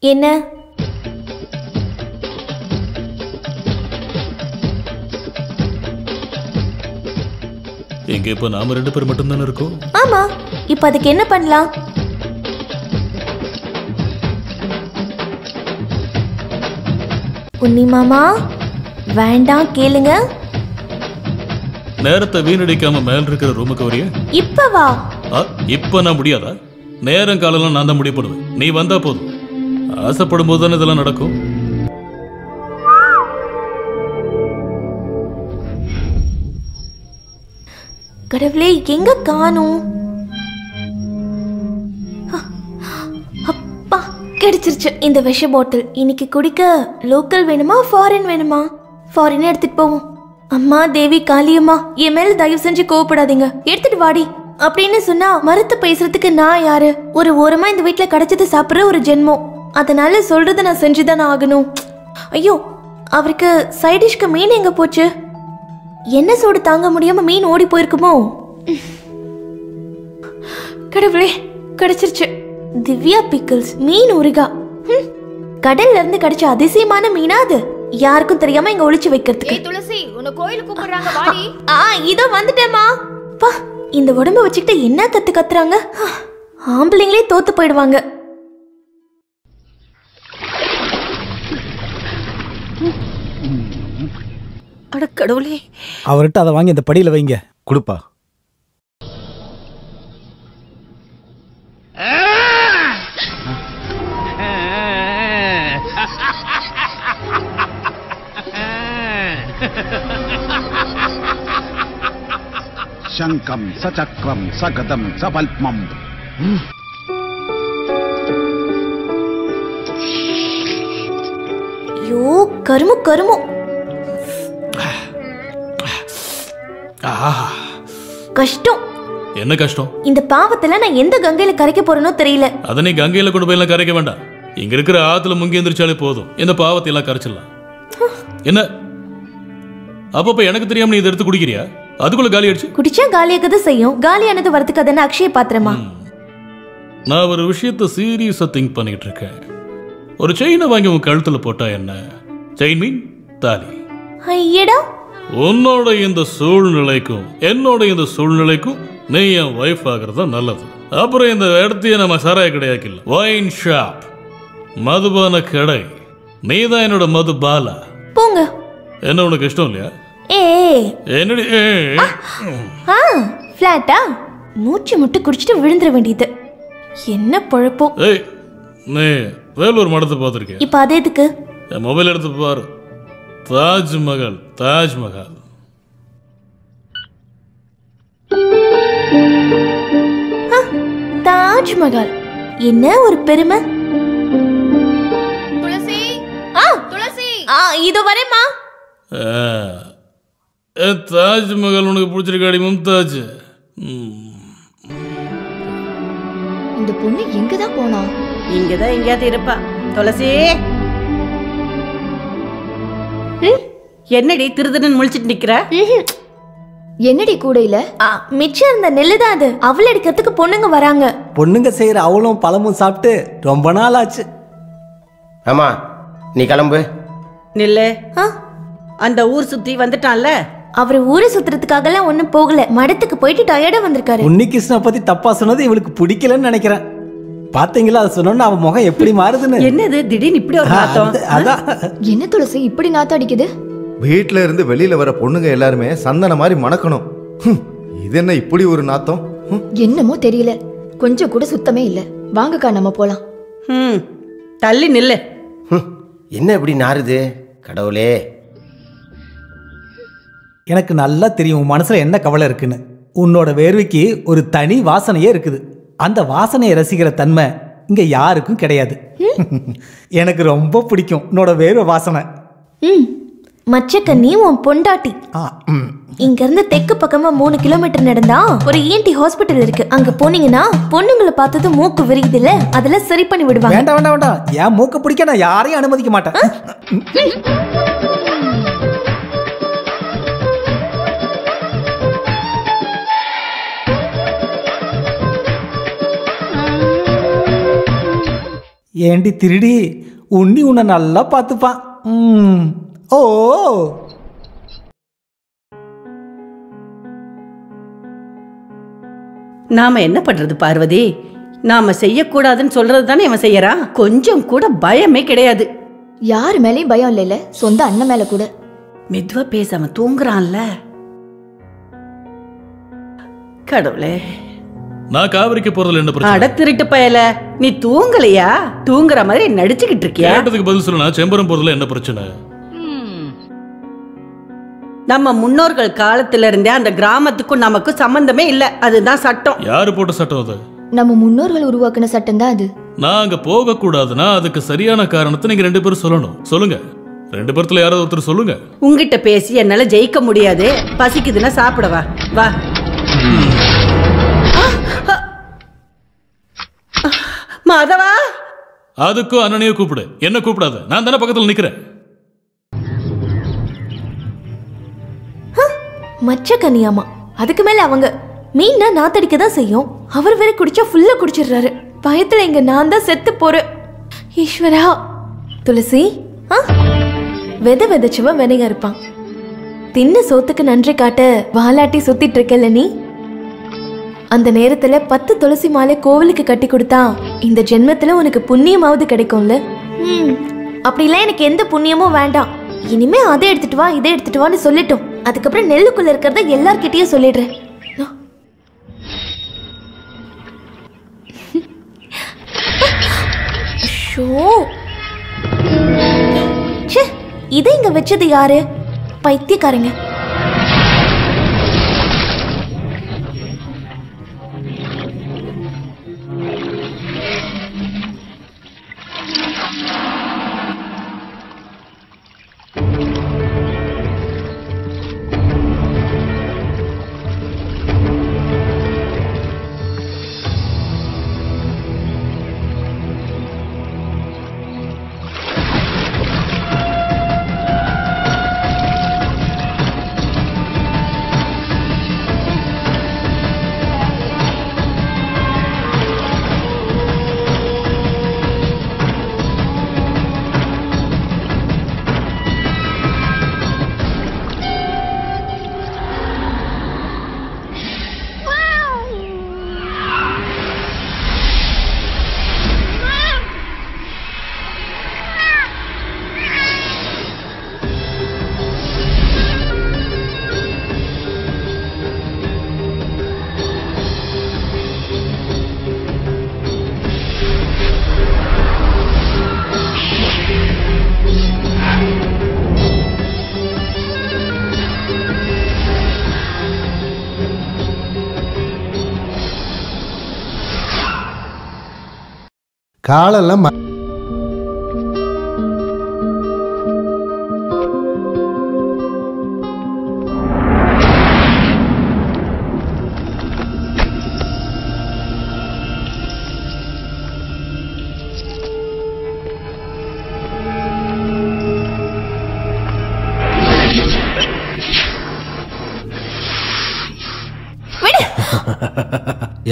என்ன? எங்க இப்ப நாம 2 பேர் மட்டும் தானே இருக்கோம். ஆமா, இப்ப அதுக்கு என்ன பண்ணலாம்? உன்னி மாமா வேண்டாம், கேளுங்க. நேரத்தை வீணடிக்காம மேல இருக்கிற ரூமுக்கு வரியா? இப்ப வா. இப்ப நான் முடியாதா? நேரம் காலம் நான் தான் முடிவு பண்ணுவேன். நீ வந்தா போதும். ஆசைப்படும் போது தானே இதெல்லாம் நடக்கும். கடவுளே, எங்க காணோம்? அப்பா, கிடைச்சிருச்சு இந்த விஷ பாட்டில். இன்னைக்கு குடிக்க லோக்கல் வேணுமா ஃபாரின் வேணுமா? ஃபாரின் எடுத்துட்டு போவோம். அம்மா தேவி காளியம்மா, என் மேல தயவு செஞ்சு கோவப்படாதீங்க, எடுத்துட்டு வாடி அப்படின்னு சொன்னா மறுத்து பேசுறதுக்கு நான் யாரு? ஒரு ஓரமா இந்த வீட்டுல கிடைச்சது சாப்பிடுற ஒரு ஜென்மம். அதனால சொல்றத நான் செஞ்சுதானே ஆகணும். ஐயோ, அவருக்கு சைடிஷ்க்கு மீன் எங்க போச்சு? என்ன சூடு தாங்க முடியாம மீன் ஓடி போயிருக்குமோ? கடவுளே, கிடைச்சிருச்சு. திவ்யா பிக்கிள்ஸ் மீன் ஊறுகா. கடல்ல இருந்து கிடைச்ச அதிசயமான மீனா அது? யாருக்கும் தெரியாம இங்க ஒளிச்சு வைக்கிறதுக்கு. துளசி, உன்னை கோயிலுக்கு கூப்பிடுறாங்க, வாடி. இதோ வந்துட்டேமா. பா, இந்த உடம்ப வச்சுக்கிட்டு என்ன கத்துறாங்க? ஆம்பளைங்களே தோத்து போயிடுவாங்க. அட கடவுளே, அவர்கிட்ட அதை வாங்கி அந்த படியில வைங்க. கொடுப்பா. சங்கம் சச்சக்ரம் சகதம் சபல்மம். ஐயோ, கருமு கருமு. கஷ்டம். என்ன கஷ்டம்? இந்த பாவத்துல நான் எந்த கங்கையில கரைக்க போறேனோ தெரியல. அத நீ கங்கையில கொண்டு போய் எல்லாம் கரைக்க வேண்டாம். இங்க இருக்கிற ஆத்துல முங்கி எந்திரிச்சாலே போதும். இந்த பாவத்தை எல்லாம் கரைச்சிடலாம். என்ன அப்பப்ப எனக்கு தெரியாம நீ இதை எடுத்து குடிக்கிறியா? அதுக்குள்ள காலி அடிச்சு குடிச்சா காலியாக்கதை செய்யும். காலியானது வரதுக்கு அதென்ன அக்ஷய பாத்திரமா? நான் ஒரு விஷயத்த சீரியஸா திங்க் பண்ணிட்டு இருக்கேன். ஒரு செயினை வாங்கி உன் கழுத்துல போட்டா என்ன? செயின் மீன் தாலி. ஐயடா, உன்னோட இந்த சூழ்நிலைக்கும் என்னோட இந்த சூழ்நிலைக்கும் நீ என் வைஃப் ஆகிறது நல்லது. அப்புறம் இந்த இடத்தையே நம்ம சாராய கடையாக்கல, வைன் ஷாப், மதுபான கடை. நீ தான் என்னோட மது பாலா. போங்க. என்ன உனக்கு இஷ்டம் இல்லையா? என்னடி ஃபிளாட்டா மூச்சு முட்டு குடிச்சிட்டு விழுந்துட வேண்டியது. என்ன பொழப்போ. ஏய், நீ வேலூர் மடத்தை பார்த்துருக்கேன். இப்ப அது எதுக்கு? என் மொபைல் எடுத்து பாரு. தாஜ்மஹால், தாஜ்மஹால். தாஜ்மஹால் என்ன ஒரு பெருமை. துளசி, துளசி, இதோ வரேம்மா. தாஜ்மஹால் உனக்கு பிடிச்சிருக்காடி மும்தாஜ்? இந்த பொண்ணு எங்கதான் போனா? இங்கதான் எங்கேயாவது இருப்பா. துளசி, என்னடி திருதுன்னு முழிச்சிட்டு நிக்கிற? என்னடி கூடையில? மிச்சம் இருந்த நெல்லுதான் அது. அவள் எடுக்கிறதுக்கு பொண்ணுங்க வராங்க. பொண்ணுங்க செய்யற அவளும் பழமும் சாப்பிட்டு ரொம்ப நாள் ஆச்சு. ஆமா, நீ கிளம்பு. நில்லு. அந்த ஊர் சுத்தி வந்துட்டான்ல. அவர் ஊரை சுத்துறதுக்காக எல்லாம் ஒண்ணும் போகல. மடத்துக்கு போயிட்டு டயர்டா வந்திருக்காரு. உன்னிகிருஷ்ண பத்தி தப்பா சொன்னது இவளுக்கு பிடிக்கலன்னு நினைக்கிறேன். பாத்தீங்களா, அதை சொன்னோன்னு அவன் முகம் எப்படி மாறுதுன்னு. என்னது திடீர்னு இப்படி ஒரு நாத்தம்? அதான். என்ன துளசி இப்படி நாத்தம் அடிக்குது? வீட்டுல இருந்து வெளியில வர பொண்ணுங்க எல்லாருமே சந்தன மாதிரி மணக்கணும். இது என்ன இப்படி ஒரு நாத்தம்? என்னமோ தெரியல, கொஞ்சம் கூட சுத்தமே இல்ல. வாங்கக்கா, நம்ம போலாம். தள்ளி நில்லு. என்ன இப்படி நாறுது? கடவுளே, எனக்கு நல்லா தெரியும் உன் மனசுல என்ன கவலை இருக்குன்னு. உன்னோட வேர்வைக்கு ஒரு தனி வாசனையே இருக்குது. அந்த வாசனையை ரசிக்கிற தன்மை இங்க யாருக்கும் கிடையாது. எனக்கு ரொம்ப பிடிக்கும் உன்னோட வேர்வை வாசனை. மச்சக்கண்ணி உன் பொண்டாட்டி. இங்க இருந்து தெற்கு பக்கமா 3 கிலோமீட்டர் நடந்தா ஒரு ENT ஹாஸ்பிட்டல் இருக்கு. அங்க போனீங்கன்னா பொண்ணுங்களை பார்த்தது மூக்கு விரியுது இல்ல, அதெல்லாம் சரி பண்ணி விடுவாங்க. வேண்டாம் வேண்டாம் வேண்டாம், என் மூக்க பிடிக்க நான் யாரையும் அனுமதிக்க மாட்டேன். ஏண்டி திருடி, உன்னி உன்னை நல்லா பார்த்துப்பான். ஓ நாம என்ன பண்றது பார்வதி? நாம செய்யக்கூடாதுன்னு சொல்றது தானே இவன் செய்யறான். கொஞ்சம் கூட பயமே கிடையாது. யாரு மேலேயும் பயம் இல்லைல்ல, சொந்த அண்ணன் மேல கூட. மெதுவா பேச, அவன் தூங்குறான்ல. கடவுளே, நான் காவிரிக்கு போறதுல என்ன பிரச்சனை? அட திருட்டு பயல, நீ தூங்கலையா? தூங்குற மாதிரி நடிச்சுக்கிட்டு இருக்கியா? கேட்டதுக்கு பதில் சொல்லுனா. செம்பரம் போறதுல என்ன பிரச்சனை? நம்ம முன்னோர்கள் காலத்துல இருந்தே அந்த கிராமத்துக்கும் நமக்கு சம்பந்தமே இல்ல. அதுதான் சட்டம். யாரு போட்ட சட்டம் அது? நம்ம முன்னோர்கள் உருவாக்குன சட்டம் தான் அது. நான் அங்க போக கூடாதுன்னா அதுக்கு சரியான காரணத்தை நீங்க 2 பேரும் சொல்லணும். சொல்லுங்க. 2 பேர்த்துல யாராவது ஒருத்தர் சொல்லுங்க. உங்கிட்ட பேசி என்னால ஜெயிக்க முடியாது. பசிக்குதுன்னா சாப்பிடவா வா. மாதவா, அதுக்கும் அண்ணனையே கூப்பிடு, என்ன கூப்பிடாத. நான் தானே பக்கத்துல நிக்கிறேன். மச்ச கனியாமா, அதுக்கு மேல அவங்க மீனா நாத்தடிக்க தான் செய்யும். அவர் வேற குடிச்சா ஃபுல்லா குடிச்சிடுறாரு. பயத்துல இங்க நான் தான் செத்து போறேன். ஈஸ்வரா. துளசி, விதை விதைச்சவன் வினையா இருப்பான். தின்ன சோத்துக்கு நன்றி காட்ட வாலாட்டி சுத்திட்டு இருக்கல நீ. அந்த நேரத்துல 10 துளசி மாலை கோவிலுக்கு கட்டி கொடுத்தா இந்த ஜென்மத்துல உனக்கு புண்ணியமாவது கிடைக்கும்ல. அப்படிலாம் எனக்கு எந்த புண்ணியமும் வேண்டாம். இனிமே அதை எடுத்துட்டு வா, இதை எடுத்துட்டு வான்னு சொல்லிட்டோம். அதுக்கப்புறம் நெல்லுக்குள்ள இருக்கிறத எல்லார்கிட்டயும் சொல்லிடுறேன். இதை இங்க வச்சது யாரு? பைத்தியக்காரங்க. காலெல்லாம்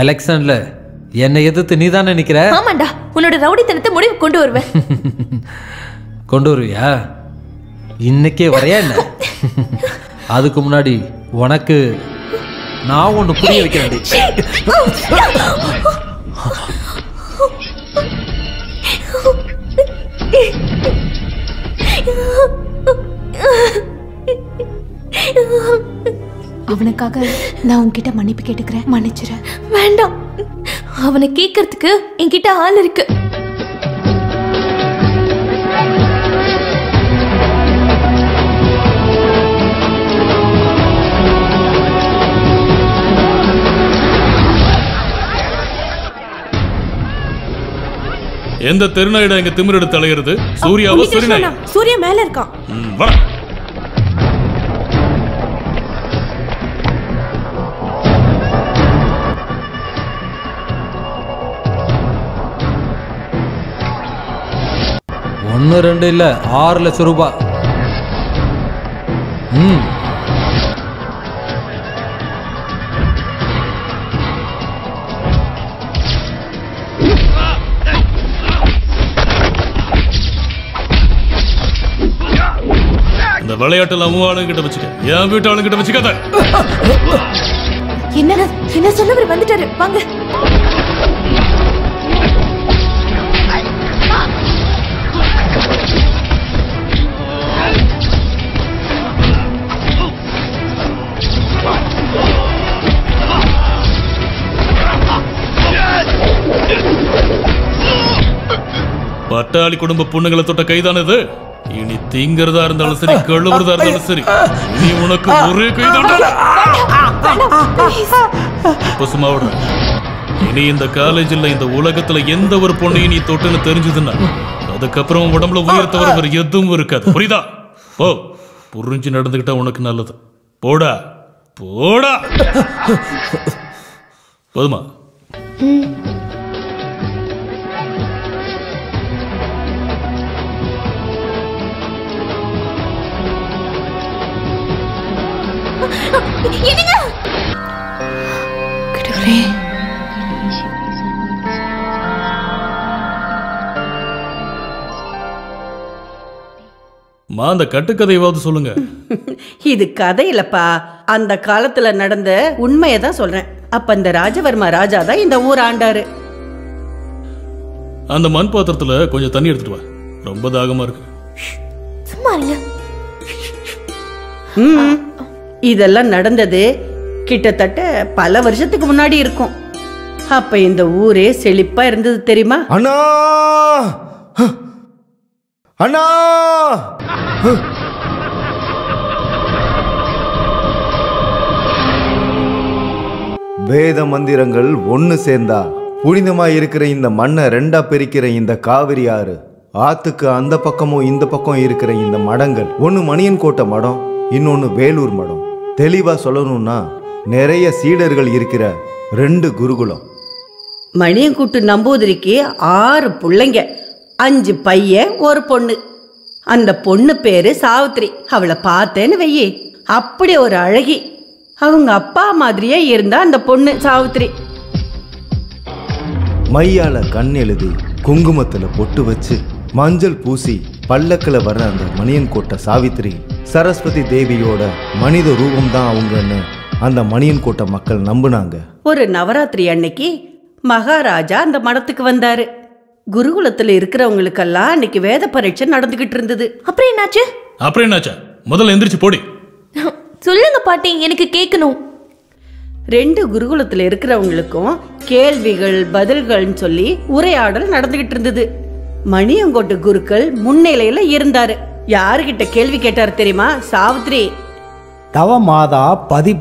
எலெக்ஷன்ல என்னை எதிர்த்து நீ தானே நிக்கிற? ஆமாண்டா, உன்னோட ரவுடித்தனத்தை முடிவு கொண்டு வருவேன். கொண்டு வருவியா? இன்னைக்கே வரையா என்ன? அதுக்கு முன்னாடி உனக்கு நான் ஒண்ணு புரிய வைக்கிறேன். அவனுக்காக நான் உன்கிட்ட மன்னிப்பு கேட்டுக்கிறேன், மன்னிச்சிரு. வேண்டாம், அவனை கேட்கறதுக்கு என்கிட்ட ஆள் இருக்கு. எந்த தெருநாயிடா இங்க திமிரெடுத்து அலையிறது? சூர்யாவோ? சூர்யா மேல இருக்கான். ஒன்னு ரெண்டு இல்ல 6 லட்சம் ரூபாய். விளையாட்டுல உன் ஆளுங்கிட்ட வச்சுக்க, என் வீட்டு ஆளுங்கிட்ட வச்சுக்காத. என்ன சொன்னவர் வந்துட்டாரு, வாங்க. பட்டாளி குடும்ப பொண்ணுங்களை தொட்ட கைதானது. இனி தீங்கிறதா இருந்தாலும் சரி, கழுவுறதா இருந்தாலும் சரி, நீ உனக்கு ஒரே கைதான். சும்மா விடுற. இனி இந்த காலேஜில் இந்த உலகத்துல எந்த ஒரு பொண்ணையும் நீ தொட்டுன்னு தெரிஞ்சதுன்னா அதுக்கப்புறம் உடம்புல உயிர் தவிர வேற எதுவும் இருக்காது. புரியுதா? ஓ, புரிஞ்சு நடந்துகிட்டா உனக்கு நல்லது. போடா போடா. போதுமா? என்னங்க? கடவுளே. அந்த கட்டுக்கதையாவது சொல்லுங்க. இது கதை இல்லப்பா, அந்த காலத்துல நடந்த உண்மையை தான் சொல்றேன். அப்ப இந்த ராஜவர்மா ராஜா தான் இந்த ஊர் ஆண்டாரு. அந்த மண் பாத்திரத்துல கொஞ்சம் தண்ணி எடுத்துட்டு வா, ரொம்ப தாகமா இருக்கு. சும்மா இருங்க. இதெல்லாம் நடந்தது கிட்டத்தட்ட பல வருஷத்துக்கு முன்னாடி இருக்கும். அப்ப இந்த ஊரே செழிப்பா இருந்தது தெரியுமா? அண்ணா அண்ணா, வேத மந்திரங்கள் ஒன்னு சேர்ந்தா புனிதமா இருக்கிற இந்த மண்ணை ரெண்டா பிரிக்கிற இந்த காவிரி ஆறு, ஆத்துக்கு அந்த பக்கமும் இந்த பக்கம் இருக்கிற இந்த மடங்கள், ஒன்னு மணியன்கோட்டை மடம், இன்னொன்னு வேலூர் மடம். தெளிவா சொல்லணும்னா நிறைய சீடர்கள் இருக்கிற 2 குருகுலம். மணியன்குட்டு நம்பூதிரிக்கு 6 பிள்ளைங்க, 5 பையன், 1 பொண்ணு. அந்த பொண்ணு பேரு சாவித்திரி. அவளை பார்த்தேன்னு வெயி, அப்படி ஒரு அழகி. அவங்க அப்பா மாதிரியே இருந்தா அந்த பொண்ணு சாவித்திரி. மையால கண் எழுதி, குங்குமத்துல பொட்டு வச்சு, மஞ்சள் பூசி பல்லக்கில் வர்ற அந்த மணியன்கோட்டை சாவித்திரி சரஸ்வதி தேவியோட மனித ரூபம்தான் அவங்கன்னு அந்த மணியன்கோட்டை மக்கள் நம்புனாங்க. ஒரு நவராத்திரி அன்னைக்கு மகாராஜா அந்த மடத்துக்கு வந்தாரு. குருகுலத்துல இருக்கிறவங்களுக்கெல்லாம் அன்னைக்கு வேத பரீட்சை நடந்துகிட்டு இருந்தது. அப்புறம் என்னாச்சு? முதல்ல எந்திரிச்சு போடி. சொல்லுங்க பாட்டி, எனக்கு கேட்கணும். 2 குருகுலத்துல இருக்கிறவங்களுக்கும் கேள்விகள் பதில்கள்னு சொல்லி உரையாடல் நடந்துகிட்டு இருந்தது. மணியங்கோட்டு குருக்கள் முன்னிலையில இருந்தாரு. யாருகிட்ட கேள்வி கேட்டாரு தெரியுமா? சாவித்திரி. தவ மாதா பதி